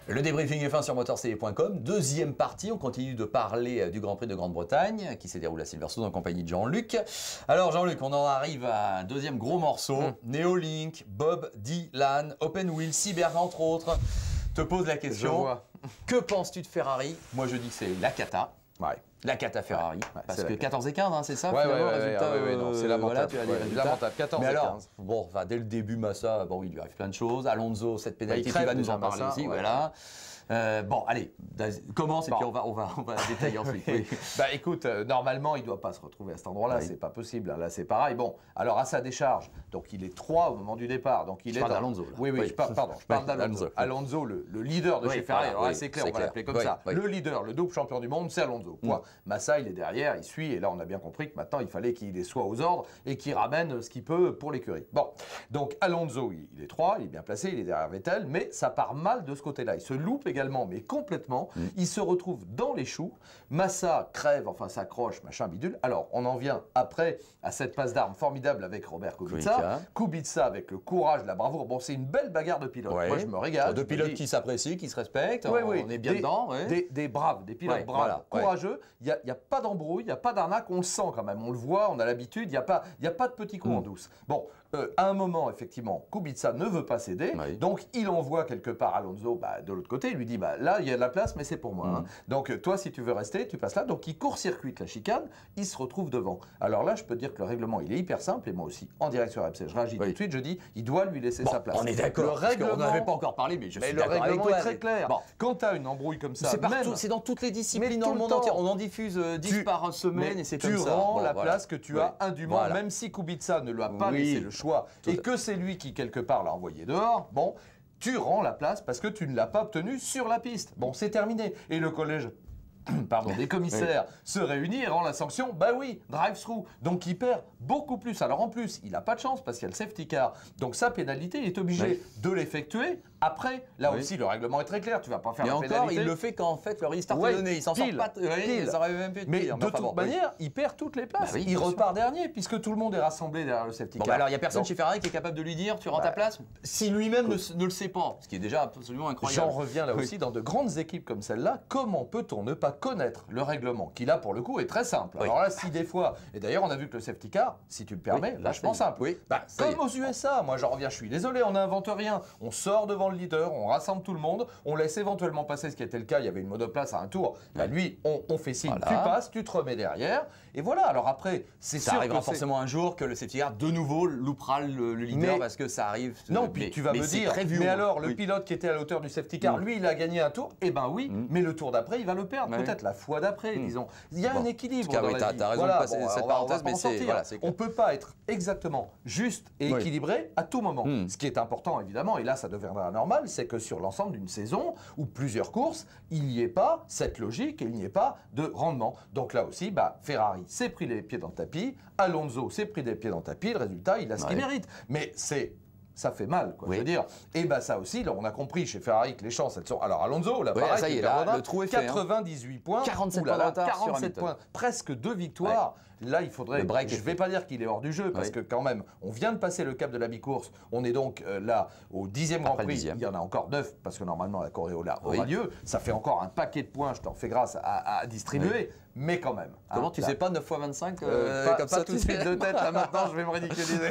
Le débriefing est fin sur motorcd.com. Deuxième partie, on continue de parler du Grand Prix de Grande-Bretagne qui s'est déroulé à Silverstone en compagnie de Jean-Luc. Alors Jean-Luc, on en arrive à un deuxième gros morceau. Neolink, Bob Dylan, Open Wheel, Seaberg entre autres. Te pose la question, que penses-tu de Ferrari? Moi je dis que c'est la cata. Ouais. La cata Ferrari, parce que 14 et 15, hein, c'est ça ouais, finalement, résultat, non, c'est lamentable, voilà, tu as les résultats. Lamentable, 14 mais et alors, 15. bon, enfin, dès le début, Massa, bon, il lui arrive plein de choses. Alonso, cette pénalité, tu vas nous en parler aussi, voilà. Bon, allez, commence et puis on va détailler ensuite. Oui. Bah écoute, normalement, il ne doit pas se retrouver à cet endroit-là, c'est pas possible. Hein. Là, c'est pareil. Bon, alors à sa décharge, donc il est 3 au moment du départ. Donc il je est parle d'Alonso. Oui, je parle d'Alonso. Alonso, le leader de chez Ferrari. Alors là, c'est clair, on va l'appeler comme ça. Le leader, le double champion du monde, c'est Alonso. Point. Massa, il est derrière, il suit, et là, on a bien compris que maintenant, il fallait qu'il soit aux ordres et qu'il ramène ce qu'il peut pour l'écurie. Bon, donc Alonso, il est 3, il est bien placé, il est derrière Vettel, mais ça part mal de ce côté-là. Il se loupe également, mais complètement. Il se retrouve dans les choux. Massa crève, enfin s'accroche, machin bidule. Alors, on en vient après à cette passe d'armes formidable avec Robert Kubica. Kubica avec le courage, la bravoure. Bon, c'est une belle bagarre de pilotes. Moi, je me régale. De pilotes qui s'apprécient, qui se respectent. On est bien dedans. Des braves, des pilotes braves, courageux. Il n'y a pas d'embrouille, il n'y a pas d'arnaque. On le sent quand même. On le voit, on a l'habitude. Il n'y a pas de petits coups en douce. Bon, à un moment, effectivement, Kubica ne veut pas céder. Donc, il envoie quelque part Alonso de l'autre côté. Il lui dit, là, il y a de la place, mais c'est pour moi. Hein. Donc, toi, si tu veux rester, tu passes là. Donc, il court-circuite la chicane, il se retrouve devant. Alors là, je peux te dire que le règlement, il est hyper simple, et moi aussi, en direct sur RMC, je réagis tout de suite, je dis, il doit lui laisser sa place. On est d'accord, on n'avait pas encore parlé, mais je suis d'accord avec toi. Le règlement est très clair. Quand tu as une embrouille comme ça, c'est dans toutes les disciplines dans le monde entier. On en diffuse 10 par semaine, et c'est comme ça. Tu rends la place que tu as indûment, même si Kubica ne lui a pas laissé le choix, et que c'est lui qui, quelque part, l'a envoyé dehors, bon, tu rends la place parce que tu ne l'as pas obtenu sur la piste. Bon, c'est terminé. Et le collège des commissaires se réunit et rend la sanction, drive-through. Donc il perd beaucoup plus. Alors en plus, il n'a pas de chance parce qu'il y a le safety car. Donc sa pénalité, il est obligé de l'effectuer après. Là aussi, le règlement est très clair. Tu ne vas pas faire la pénalité. Et encore, il le fait quand en fait le restart est donné. Il s'en sort pas. Ça aurait même pu être pire. Mais de toute manière, il perd toutes les places. Il repart dernier puisque tout le monde est rassemblé derrière le safety car. Alors il n'y a personne chez Ferrari qui est capable de lui dire tu rends ta place si lui-même ne le sait pas. Ce qui est déjà absolument incroyable. J'en reviens là aussi dans de grandes équipes comme celle-là. Comment peut-on ne pas connaître le règlement qui là pour le coup est très simple. Alors là, si des fois, et d'ailleurs on a vu que le safety car, si tu le permets, lâchement simple. Comme aux USA, moi j'en reviens, je suis désolé, on n'invente rien. On sort devant le leader, on rassemble tout le monde, on laisse éventuellement passer ce qui était le cas, il y avait une monoplace à un tour. Lui, on fait signe, tu passes, tu te remets derrière, et voilà. Alors après, c'est sûr ça arrivera forcément un jour que le safety car de nouveau loupera le leader parce que ça arrive. Non, puis tu vas me dire, mais alors le pilote qui était à la hauteur du safety car, lui il a gagné un tour, et ben oui, mais le tour d'après il va le perdre, peut-être la fois d'après, disons. Il y a un équilibre dans la vie. Tu as raison de passer cette parenthèse, mais on ne peut pas être exactement juste et équilibré à tout moment. Ce qui est important, évidemment, et là ça deviendra normal, c'est que sur l'ensemble d'une saison ou plusieurs courses, il n'y ait pas cette logique et il n'y ait pas de rendement. Donc là aussi, Ferrari s'est pris les pieds dans le tapis, Alonso s'est pris les pieds dans le tapis, le résultat, il a ce qu'il mérite. Mais ça fait mal, quoi, je veux dire. Et ça aussi, là, on a compris chez Ferrari que les chances, elles sont... Alors, Alonso, là, pareil, ça y est, là, le trou est fait. 98 points. 47 points de retard 47 points. Presque 2 victoires. Là, il faudrait... Je ne vais pas dire qu'il est hors du jeu, parce que quand même, on vient de passer le cap de la mi-course. On est donc là, au 10e Grand Prix. Il y en a encore 9, parce que normalement, la Coriola aura lieu. Ça fait encore un paquet de points, je t'en fais grâce, à distribuer. Mais quand même. Comment tu sais pas 9 x 25 comme ça tout de suite de tête, là maintenant je vais me ridiculiser.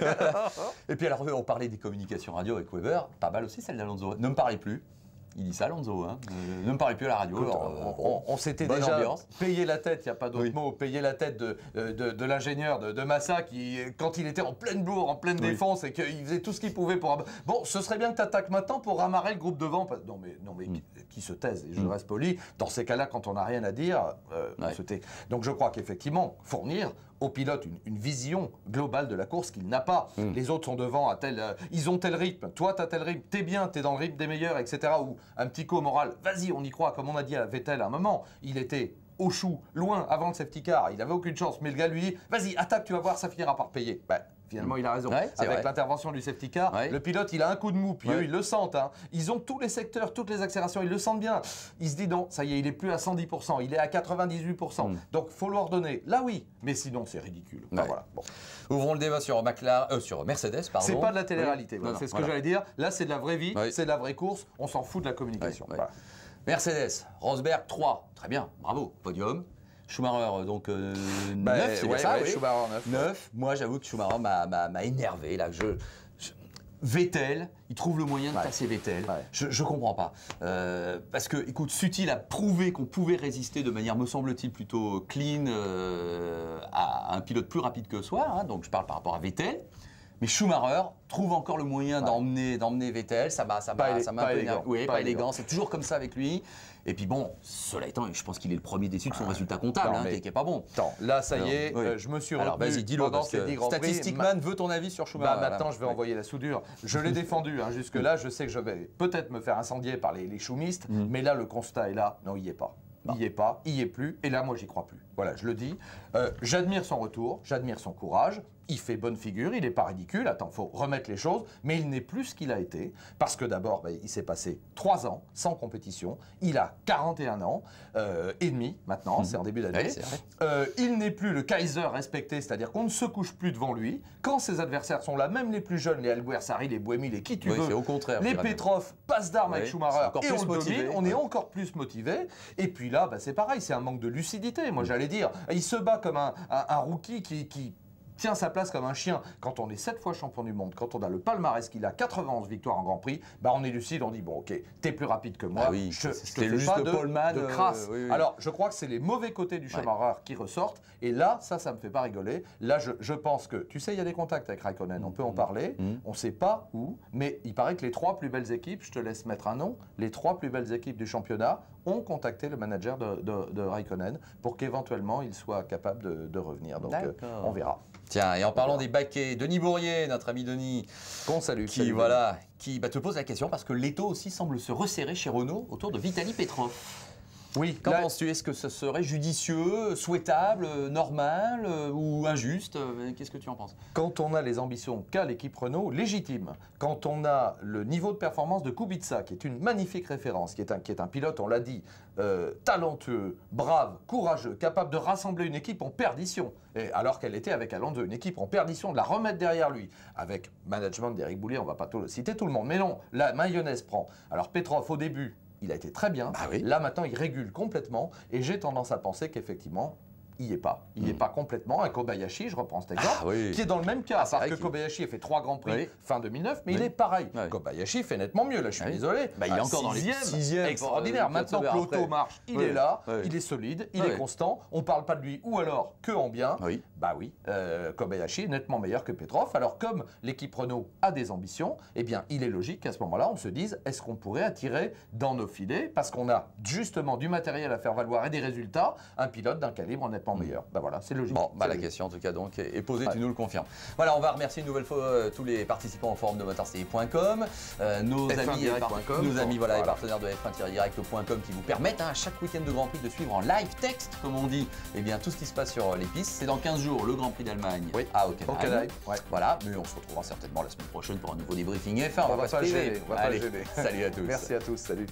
Et puis alors on parlait des communications radio avec Weber, pas mal aussi celle d'Alonso. Ne me parlez plus. Il dit ça, Alonso. Hein. Ne me parlez plus à la radio. On s'était déjà payé la tête, il n'y a pas d'autre mot, payé la tête de l'ingénieur de Massa qui, quand il était en pleine bourre, en pleine défense et qu'il faisait tout ce qu'il pouvait pour... Bon, ce serait bien que tu attaques maintenant pour ramarrer le groupe devant. Non mais qui se taise, et je reste poli. Dans ces cas-là, quand on n'a rien à dire, donc je crois qu'effectivement, fournir au pilote une vision globale de la course qu'il n'a pas. Les autres sont devant à ils ont tel rythme, toi tu as tel rythme, t'es bien, t'es dans le rythme des meilleurs, etc. Ou un petit coup au moral, vas-y, on y croit, comme on a dit à Vettel à un moment, il était au chou, loin, avant le safety car, il n'avait aucune chance, mais le gars lui dit, vas-y, attaque, tu vas voir, ça finira par payer. finalement, il a raison. Ouais, avec l'intervention du safety car, le pilote, il a un coup de mou, puis eux, ils le sentent. Hein. Ils ont tous les secteurs, toutes les accélérations, ils le sentent bien. Il se dit non, ça y est, il est plus à 110%, il est à 98%. Donc, il faut leur donner. Là, oui, mais sinon, c'est ridicule. Enfin, voilà. Bon. Ouvrons le débat sur Mercedes, pardon. C'est pas de la télé-réalité, c'est ce que j'allais dire. Là, c'est de la vraie vie, c'est de la vraie course, on s'en fout de la communication. Voilà. Mercedes, Rosberg 3, très bien, bravo, podium. Schumacher, donc 9, c'est bien ça, Schumacher 9. Moi, j'avoue que Schumacher m'a énervé, là. Vettel, il trouve le moyen de passer Vettel. Je comprends pas. Parce que, écoute, Sutil a prouvé qu'on pouvait résister de manière, me semble-t-il, plutôt clean à un pilote plus rapide que soi. Hein, donc, je parle par rapport à Vettel. Mais Schumacher trouve encore le moyen d'emmener Vettel. Ça m'a un peu énervé. Oui, pas élégant. C'est toujours comme ça avec lui. Et puis bon, cela étant, je pense qu'il est le premier déçu de son résultat comptable, qui est pas bon. Attends, là, ça y est, je me suis retenu. Alors, vas-y, dis-le, parce que Statistic Man veut ton avis sur Schumacher. Maintenant, je vais envoyer la soudure. Je l'ai défendu. Jusque-là, je sais que je vais peut-être me faire incendier par les choumistes, mais là, le constat est là. Non, il n'y est pas. Il n'y est pas, il n'y est plus, et là, moi, j'y crois plus. Voilà, je le dis. J'admire son retour, j'admire son courage. Il fait bonne figure, il n'est pas ridicule. Attends, il faut remettre les choses. Mais il n'est plus ce qu'il a été. Parce que d'abord, il s'est passé 3 ans sans compétition. Il a 41 ans et demi maintenant, c'est en début d'année. Il n'est plus le Kaiser respecté, c'est-à-dire qu'on ne se couche plus devant lui. Quand ses adversaires sont là, même les plus jeunes, les Alguersuari, les Buemi, les qui tu veux, au contraire, les Petrov, passe d'armes avec Schumacher, et on le domine, on est encore plus motivé. Et puis là, c'est pareil, c'est un manque de lucidité. Moi, j'allais dire, il se bat comme un rookie qui tient sa place comme un chien. Quand on est 7 fois champion du monde, quand on a le palmarès qu'il a 91 victoires en Grand Prix, on est lucide, on dit bon ok, t'es plus rapide que moi, je te fais pas de crasse. Alors je crois que c'est les mauvais côtés du Schumacher qui ressortent, et là ça me fait pas rigoler. Là je pense que, tu sais, il y a des contacts avec Raikkonen, on peut en parler, on sait pas où, mais il paraît que les 3 plus belles équipes, je te laisse mettre un nom, les 3 plus belles équipes du championnat ont contacté le manager de Raikkonen pour qu'éventuellement il soit capable de revenir. Donc on verra. Tiens, et en parlant des baquets, Denis Bourrier, notre ami Denis, qu'on salue, qui te pose la question parce que l'étau aussi semble se resserrer chez Renault autour de Vitaly Petrov. Oui, qu'en penses-tu? Est-ce que ce serait judicieux, souhaitable, normal ou injuste? Qu'est-ce que tu en penses? Quand on a les ambitions qu'a l'équipe Renault, légitime, quand on a le niveau de performance de Kubica, qui est une magnifique référence, qui est un pilote, on l'a dit, talentueux, brave, courageux, capable de rassembler une équipe en perdition, et alors qu'elle était avec Alonso, une équipe en perdition, de la remettre derrière lui, avec management d'Éric Boulier, on ne va pas citer tout le monde, mais non, la mayonnaise prend. Alors Petrov, au début, il a été très bien. Là, maintenant, il régule complètement. Et j'ai tendance à penser qu'effectivement, il n'y est pas. Il n'y est pas complètement. Un Kobayashi, je reprends cet exemple, qui est dans le même cas. Parce que Kobayashi a fait 3 Grands Prix fin 2009, mais il est pareil. Kobayashi fait nettement mieux. Là, je suis désolé. Il est encore dans les 6e. Extraordinaire. Maintenant que l'auto marche, il est là, il est solide, il est constant. On ne parle pas de lui, ou alors que en bien. Kobayashi est nettement meilleur que Petrov. Alors, comme l'équipe Renault a des ambitions, eh bien, il est logique qu'à ce moment-là, on se dise, est-ce qu'on pourrait attirer dans nos filets, parce qu'on a justement du matériel à faire valoir et des résultats, un pilote d'un calibre nettement meilleur. Voilà, c'est logique. Bon, la question en tout cas donc est posée, tu nous le confirmes. Voilà, on va remercier une nouvelle fois tous les participants au forum de motorcity.com, nos amis et partenaires de F1-direct.com qui vous permettent à chaque week-end de Grand Prix de suivre en live texte, comme on dit, tout ce qui se passe sur les pistes. C'est dans 15 jours le Grand Prix d'Allemagne à Hockenheim. Voilà, mais on se retrouvera certainement la semaine prochaine pour un nouveau débriefing F1. On va pas gêner. Salut à tous. Merci à tous, salut.